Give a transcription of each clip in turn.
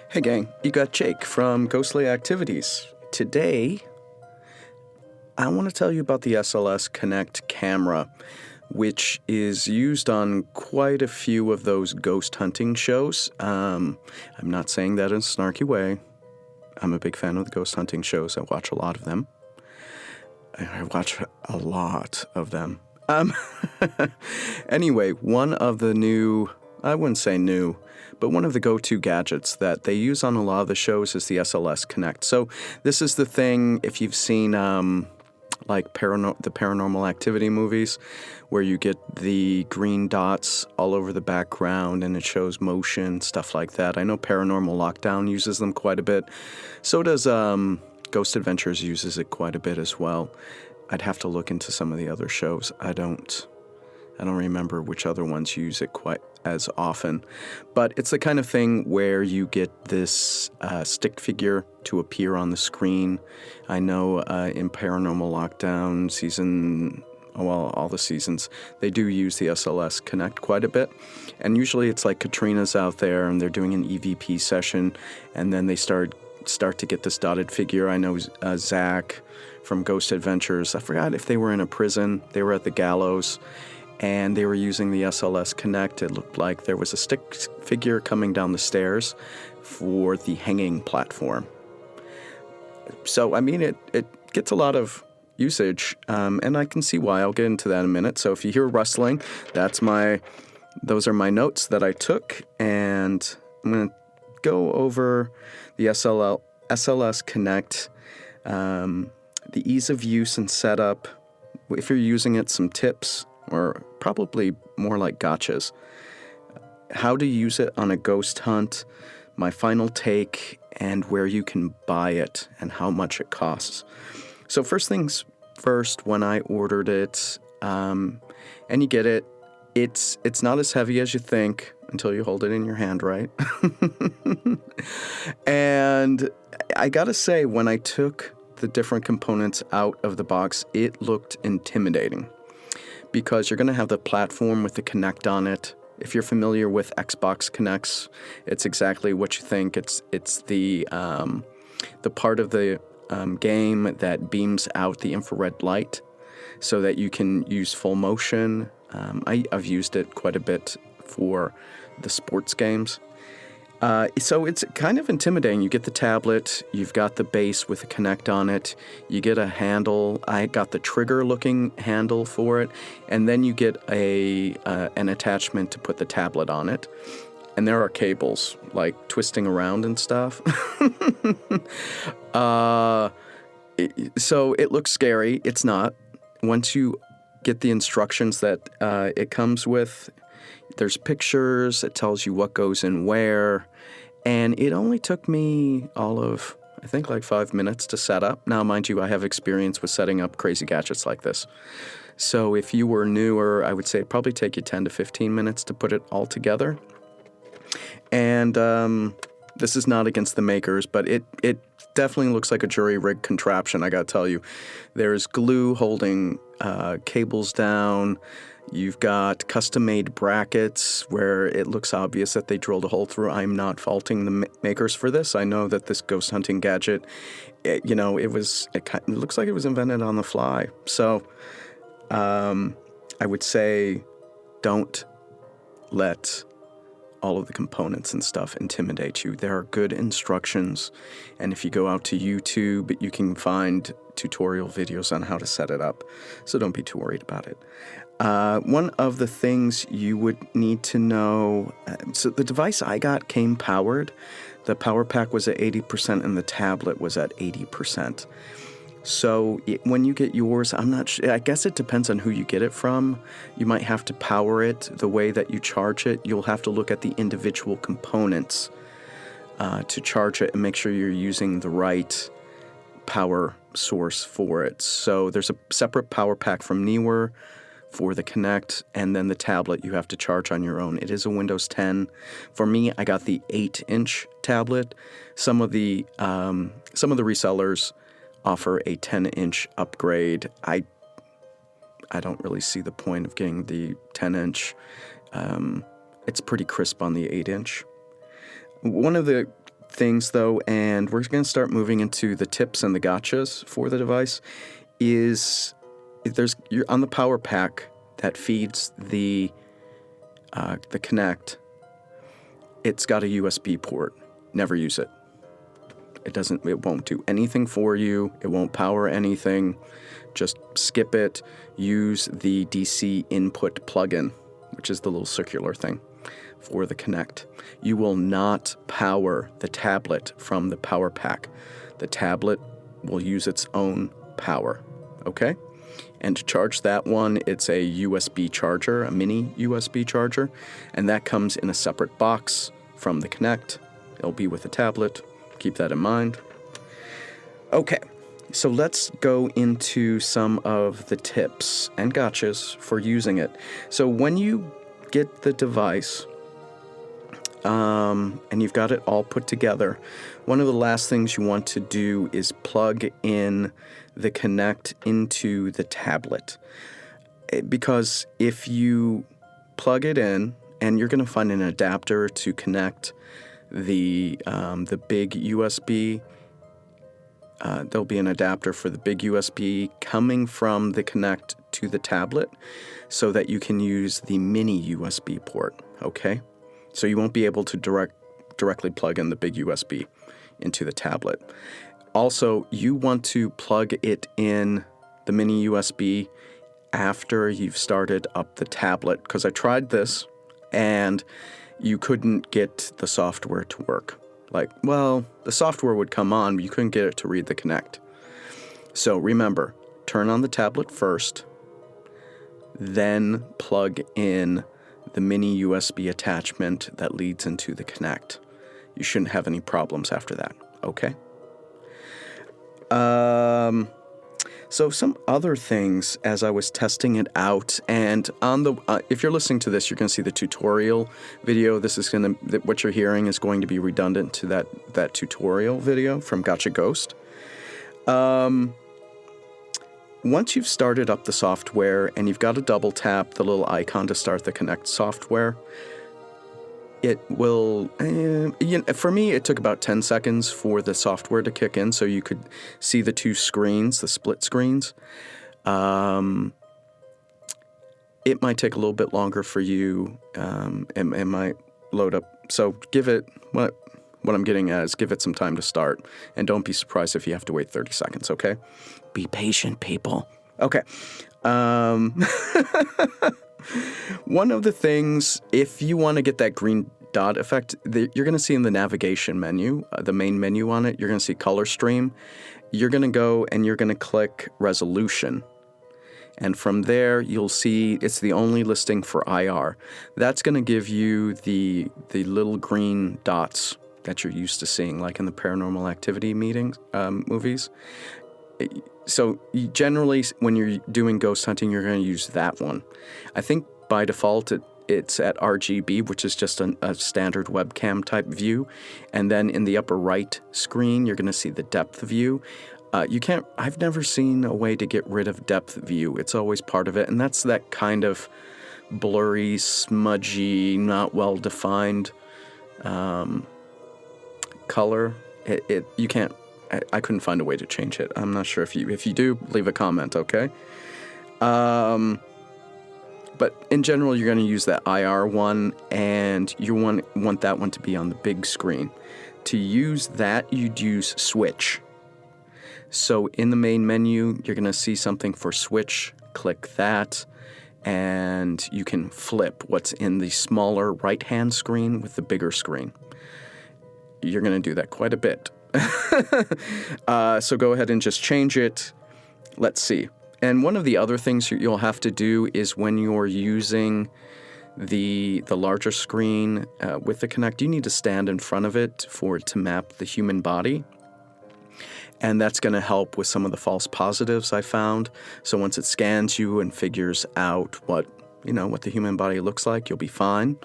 Hey gang, you got Jake from Ghostly Activities. Today, I want to tell you about the SLS Kinect camera, which is used on quite a few of those ghost hunting shows. I'm not saying that in a snarky way. I'm a big fan of the ghost hunting shows. I watch a lot of them. I watch a lot of them. Anyway, one of the new, I wouldn't say new, but one of the go-to gadgets that they use on a lot of the shows is the SLS Kinect. So this is the thing, if you've seen like the Paranormal Activity movies, where you get the green dots all over the background and it shows motion, stuff like that. I know Paranormal Lockdown uses them quite a bit. So does Ghost Adventures uses it quite a bit as well. I'd have to look into some of the other shows. I don't remember which other ones use it quite as often. But it's the kind of thing where you get this stick figure to appear on the screen. I know in Paranormal Lockdown season, well, all the seasons, they do use the SLS Kinect quite a bit. And usually it's like Katrina's out there and they're doing an EVP session, and then they start to get this dotted figure. I know Zach from Ghost Adventures, I forgot if they were in a prison, they were at the gallows, and they were using the SLS Kinect. It looked like there was a stick figure coming down the stairs for the hanging platform. So, I mean, it gets a lot of usage, and I can see why. I'll get into that in a minute. So if you hear rustling, those are my notes that I took, and I'm going to go over the SLS Kinect, the ease of use and setup, if you're using it, some tips, or probably more like gotchas, how to use it on a ghost hunt, my final take, and where you can buy it and how much it costs. So first things first, when I ordered it, and you get it, it's not as heavy as you think until you hold it in your hand, right? And I gotta say, when I took the different components out of the box, it looked intimidating, because you're going to have the platform with the Kinect on it. If you're familiar with Xbox Kinects, it's exactly what you think. It's the part of the game that beams out the infrared light so that you can use full motion. I've used it quite a bit for the sports games. So it's kind of intimidating. You get the tablet, you've got the base with the Kinect on it, you get a handle. I got the trigger-looking handle for it, and then you get an attachment to put the tablet on it. And there are cables, like, twisting around and stuff. So it looks scary. It's not. Once you get the instructions that it comes with, there's pictures, it tells you what goes in where, and it only took me all of, I think, like 5 minutes to set up. Now, mind you, I have experience with setting up crazy gadgets like this. So if you were newer, I would say it'd probably take you 10 to 15 minutes to put it all together. And this is not against the makers, but it definitely looks like a jury-rigged contraption, I gotta tell you. There's glue holding cables down. You've got custom-made brackets where it looks obvious that they drilled a hole through. I'm not faulting the makers for this. I know that this ghost hunting gadget, it looks like it was invented on the fly. So I would say don't let all of the components and stuff intimidate you. There are good instructions, and if you go out to YouTube, you can find tutorial videos on how to set it up. So don't be too worried about it. One of the things you would need to know, so the device I got came powered. The power pack was at 80% and the tablet was at 80%. So when you get yours, I'm not sure, I guess it depends on who you get it from. You might have to power it the way that you charge it. You'll have to look at the individual components to charge it and make sure you're using the right power source for it. So there's a separate power pack from Neewer for the Kinect, and then the tablet you have to charge on your own. It is a Windows 10. For me, I got the 8-inch tablet. Some of the resellers offer a 10-inch upgrade. I don't really see the point of getting the 10-inch. It's pretty crisp on the 8-inch. One of the things, though, and we're going to start moving into the tips and the gotchas for the device, you're on the power pack that feeds the Kinect. It's got a USB port. Never use it. It won't do anything for you. It won't power anything. Just skip it. Use the DC input plug-in, which is the little circular thing for the Kinect. You will not power the tablet from the power pack. The tablet will use its own power, okay? And to charge that one, it's a USB charger, a mini USB charger, and that comes in a separate box from the Kinect. It'll be with the tablet. Keep that in mind. Okay, so let's go into some of the tips and gotchas for using it. So when you get the device, and you've got it all put together, one of the last things you want to do is plug in the Kinect into the tablet. Because if you plug it in, and you're going to find an adapter to connect the big USB, there'll be an adapter for the big USB coming from the Kinect to the tablet so that you can use the mini USB port, okay? So you won't be able to directly plug in the big USB into the tablet. Also, you want to plug it in, the mini USB, after you've started up the tablet, because I tried this and you couldn't get the software to work. The software would come on, but you couldn't get it to read the Kinect. So remember, turn on the tablet first, then plug in the mini USB attachment that leads into the Kinect. You shouldn't have any problems after that, okay? So some other things as I was testing it out, and on the if you're listening to this, you're going to see the tutorial video. What you're hearing is going to be redundant to that tutorial video from Gotcha Ghost. Once you've started up the software and you've got to double tap the little icon to start the Kinect software, it will, for me, it took about 10 seconds for the software to kick in so you could see the two screens, the split screens. It might take a little bit longer for you. It might load up. So give it, what I'm getting at is give it some time to start. And don't be surprised if you have to wait 30 seconds, okay? Be patient, people. Okay. One of the things, if you want to get that green dot effect, you're going to see in the navigation menu, the main menu on it, you're going to see color stream. You're going to go and you're going to click resolution. And from there, you'll see it's the only listing for IR. That's going to give you the little green dots that you're used to seeing, like in the Paranormal Activity movies. So generally, when you're doing ghost hunting, you're going to use that one. I think by default, it's at RGB, which is just a standard webcam type view. And then in the upper right screen, you're going to see the depth view. I've never seen a way to get rid of depth view. It's always part of it. And that's that kind of blurry, smudgy, not well-defined color. You can't. I couldn't find a way to change it. I'm not sure if you do, leave a comment, okay? But in general, you're going to use that IR one, and you want that one to be on the big screen. To use that, you'd use switch. So in the main menu, you're going to see something for switch. Click that, and you can flip what's in the smaller right-hand screen with the bigger screen. You're going to do that quite a bit. So go ahead and just change it. Let's see. And one of the other things you'll have to do is when you're using the larger screen with the Kinect, you need to stand in front of it for it to map the human body. And that's going to help with some of the false positives I found. So once it scans you and figures out what the human body looks like, you'll be fine.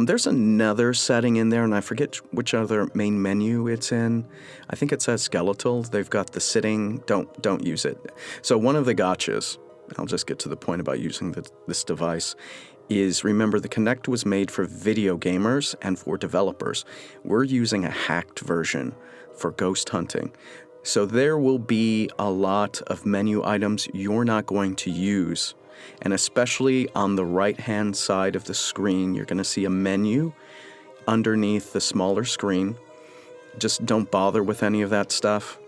There's another setting in there, and I forget which other main menu it's in. I think it says skeletal. They've got the sitting. Don't use it. So one of the gotchas, I'll just get to the point about using this device, is, remember, the Kinect was made for video gamers and for developers. We're using a hacked version for ghost hunting. So there will be a lot of menu items you're not going to use. And especially on the right-hand side of the screen, you're going to see a menu underneath the smaller screen. Just don't bother with any of that stuff.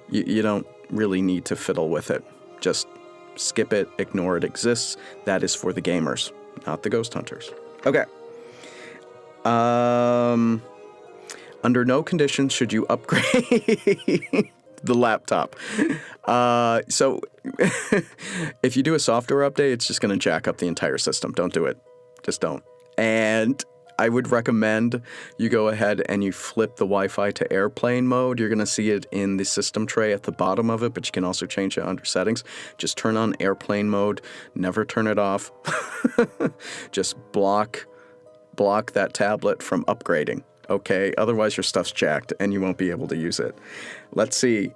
You don't really need to fiddle with it. Just skip it, ignore it exists. That is for the gamers, not the ghost hunters. Okay. Under no conditions should you upgrade the laptop. So if you do a software update, it's just going to jack up the entire system. Don't do it. Just don't. And I would recommend you go ahead and you flip the Wi-Fi to airplane mode. You're going to see it in the system tray at the bottom of it, but you can also change it under settings. Just turn on airplane mode. Never turn it off. Just block that tablet from upgrading. Okay, otherwise your stuff's jacked and you won't be able to use it. Let's see.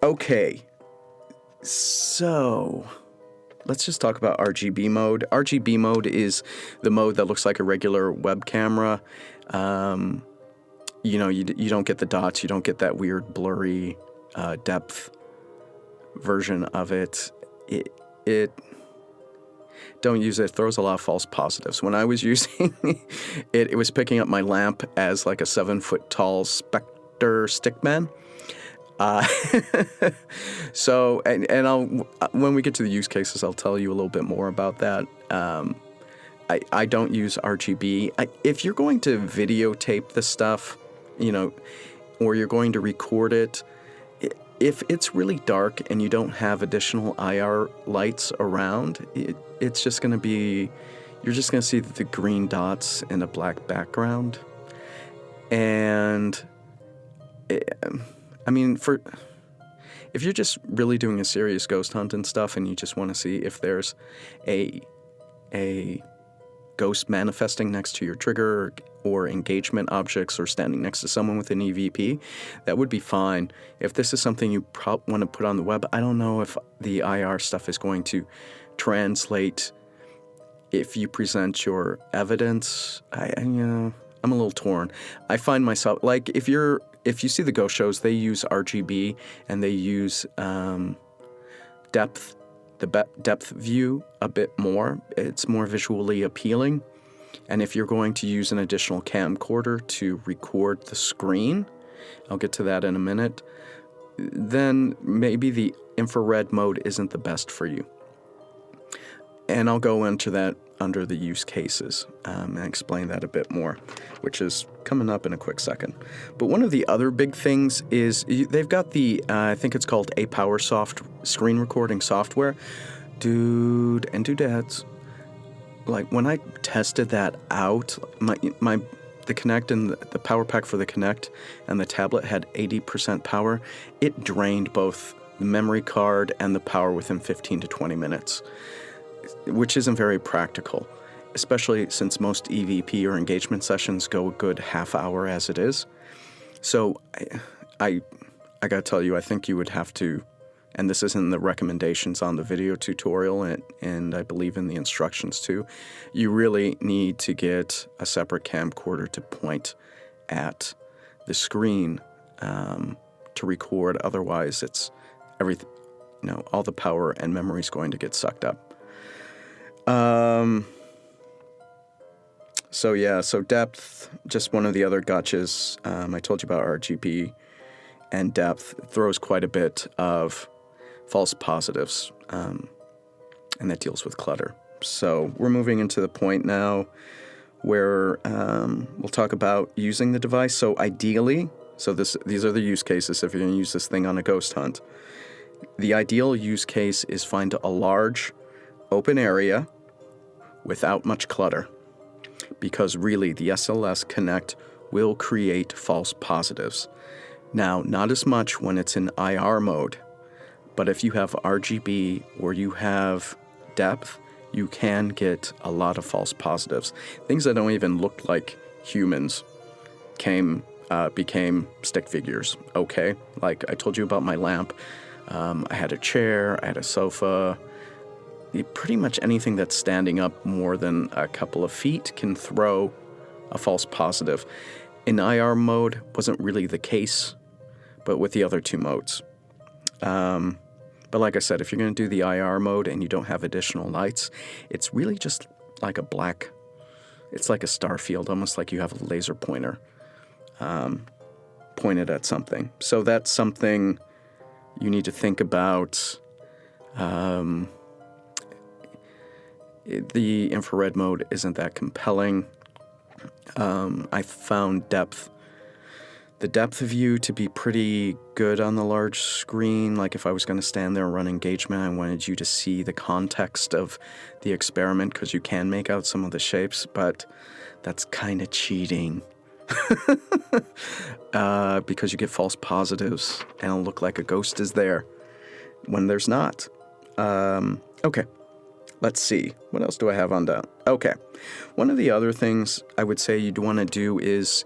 Okay, so let's just talk about RGB mode. RGB mode is the mode that looks like a regular web camera. You know, you don't get the dots, you don't get that weird blurry depth version of it. It don't use it. It throws a lot of false positives. When I was using it, it was picking up my lamp as like a 7-foot tall Spectre stickman. So, and I'll, when we get to the use cases, I'll tell you a little bit more about that. I don't use RGB. If you're going to videotape the stuff, you know, or you're going to record it, if it's really dark and you don't have additional IR lights around, it's just going to be, you're just going to see the green dots in a black background. And I mean, if you're just really doing a serious ghost hunt and stuff and you just want to see if there's a ghost manifesting next to your trigger or engagement objects or standing next to someone with an EVP, that would be fine. If this is something you want to put on the web, I don't know if the IR stuff is going to translate if you present your evidence. I'm a little torn. I find myself, like, if you see the ghost shows, they use RGB and they use depth view a bit more. It's more visually appealing. And if you're going to use an additional camcorder to record the screen, I'll get to that in a minute, then maybe the infrared mode isn't the best for you. And I'll go into that under the use cases and explain that a bit more, which is coming up in a quick second. But one of the other big things is they've got the, I think it's called ApowerSoft screen recording software. Dude and dudettes, like when I tested that out, the Kinect and the power pack for the Kinect and the tablet had 80% power. It drained both the memory card and the power within 15 to 20 minutes. Which isn't very practical, especially since most EVP or engagement sessions go a good half hour as it is. So I gotta tell you, I think you would have to, and this is in the recommendations on the video tutorial and I believe in the instructions too, you really need to get a separate camcorder to point at the screen to record. Otherwise, it's everything, all the power and memory is going to get sucked up. So depth, just one of the other gotchas. I told you about RGB and depth. It throws quite a bit of false positives, and that deals with clutter. So we're moving into the point now where we'll talk about using the device. So ideally, these are the use cases if you're going to use this thing on a ghost hunt. The ideal use case is find a large open area without much clutter, because really the SLS Kinect will create false positives. Now, not as much when it's in IR mode, but if you have RGB or you have depth, you can get a lot of false positives. Things that don't even look like humans became stick figures, okay? Like I told you about my lamp. I had a chair, I had a sofa, pretty much anything that's standing up more than a couple of feet can throw a false positive. In IR mode, wasn't really the case, but with the other two modes. But like I said, if you're going to do the IR mode and you don't have additional lights, it's really just like it's like a star field, almost like you have a laser pointer pointed at something. So that's something you need to think about. The infrared mode isn't that compelling. I found the depth of view to be pretty good on the large screen. Like if I was going to stand there and run engagement, I wanted you to see the context of the experiment because you can make out some of the shapes, but that's kind of cheating because you get false positives and it'll look like a ghost is there when there's not. Okay. Let's see. What else do I have on that? Okay. One of the other things I would say you'd want to do is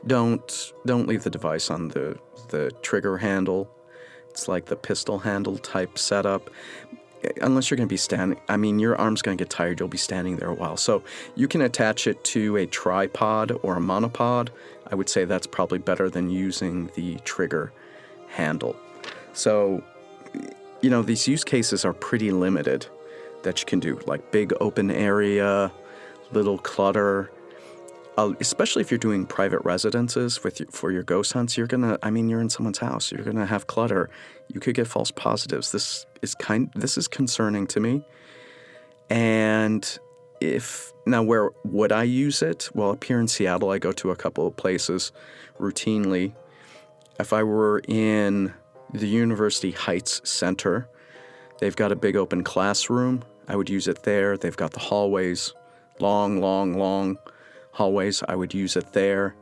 don't leave the device on the trigger handle. It's like the pistol handle type setup. Unless you're going to be standing, I mean, your arm's going to get tired. You'll be standing there a while. So you can attach it to a tripod or a monopod. I would say that's probably better than using the trigger handle. So, these use cases are pretty limited that you can do, like big open area, little clutter. Especially if you're doing private residences for your ghost hunts, you're in someone's house. You're gonna have clutter. You could get false positives. This is concerning to me. And where would I use it? Well, up here in Seattle, I go to a couple of places routinely. If I were in the University Heights Center, they've got a big open classroom. I would use it there. They've got the hallways, long hallways. I would use it there.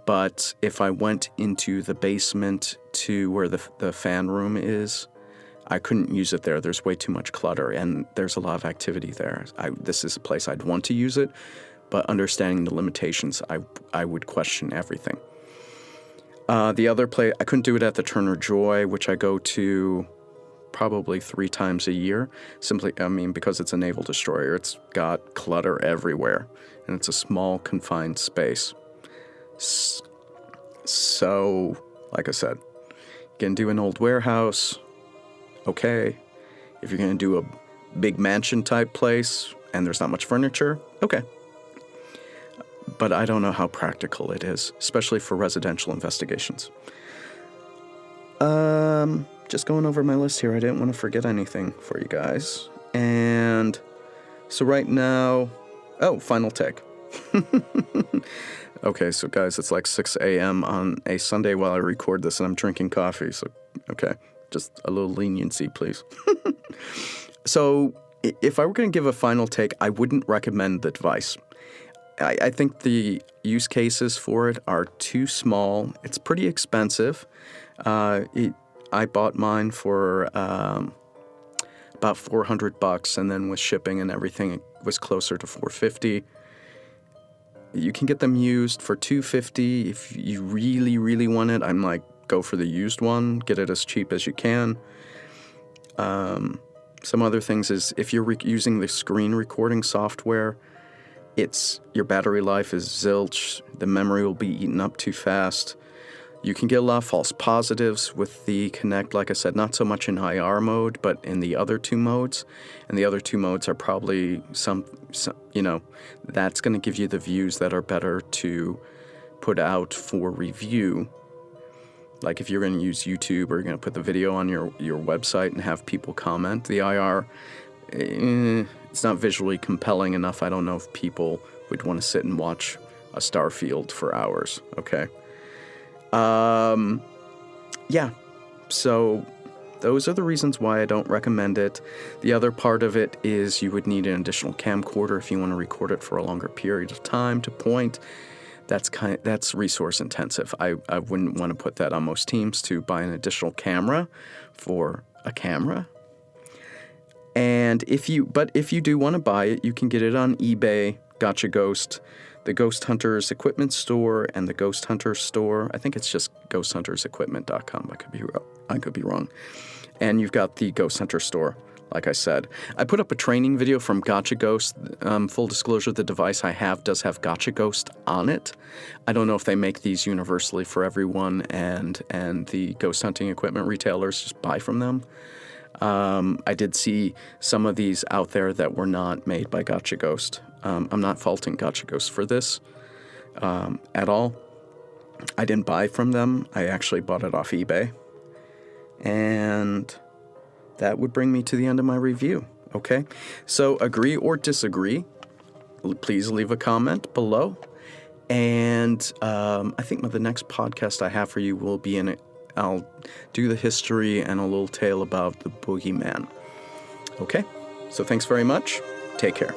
But if I went into the basement to where the fan room is, I couldn't use it there. There's way too much clutter, and there's a lot of activity there. This is a place I'd want to use it, but understanding the limitations, I would question everything. The other place, I couldn't do it at the Turner Joy, which I go to probably 3 times a year. Simply, because it's a naval destroyer. It's got clutter everywhere, and it's a small, confined space. So, like I said, you can do an old warehouse, okay. If you're going to do a big mansion-type place, and there's not much furniture, okay. But I don't know how practical it is, especially for residential investigations. Just going over my list here. I didn't want to forget anything for you guys. And so right now... Oh, final take. Okay, so guys, it's like 6 a.m. on a Sunday while I record this, and I'm drinking coffee. So, okay, just a little leniency, please. So if I were going to give a final take, I wouldn't recommend the device. I think the use cases for it are too small. It's pretty expensive. I bought mine for about $400, and then with shipping and everything, it was closer to $450. You can get them used for $250 if you really, really want it. I'm like, go for the used one. Get it as cheap as you can. Some other things is if you're using the screen recording software, your battery life is zilch. The memory will be eaten up too fast. You can get a lot of false positives with the Kinect, like I said, not so much in IR mode, but in the other two modes. And the other two modes are probably that's going to give you the views that are better to put out for review. Like if you're going to use YouTube or you're going to put the video on your website and have people comment, the IR, it's not visually compelling enough. I don't know if people would want to sit and watch a star field for hours, okay? Yeah, so those are the reasons why I don't recommend it. The other part of it is you would need an additional camcorder if you want to record it for a longer period of time to point. That's resource intensive. I wouldn't want to put that on most teams to buy an additional camera for a camera. And if you do want to buy it, you can get it on eBay, Gotcha Ghost, the Ghost Hunters Equipment Store, and the Ghost Hunters Store. I think it's just ghosthuntersequipment.com. I could be wrong. And you've got the Ghost Hunter Store like I said. I put up a training video from Gotcha Ghost. Full disclosure, the device I have does have Gotcha Ghost on it. I don't know if they make these universally for everyone and the ghost hunting equipment retailers just buy from them. I did see some of these out there that were not made by Gotcha Ghost. I'm not faulting Gotcha Ghost for this at all. I didn't buy from them. I actually bought it off eBay. And that would bring me to the end of my review, okay? So agree or disagree, please leave a comment below. And I think the next podcast I have for you will be in it. I'll do the history and a little tale about the boogeyman. Okay? So thanks very much. Take care.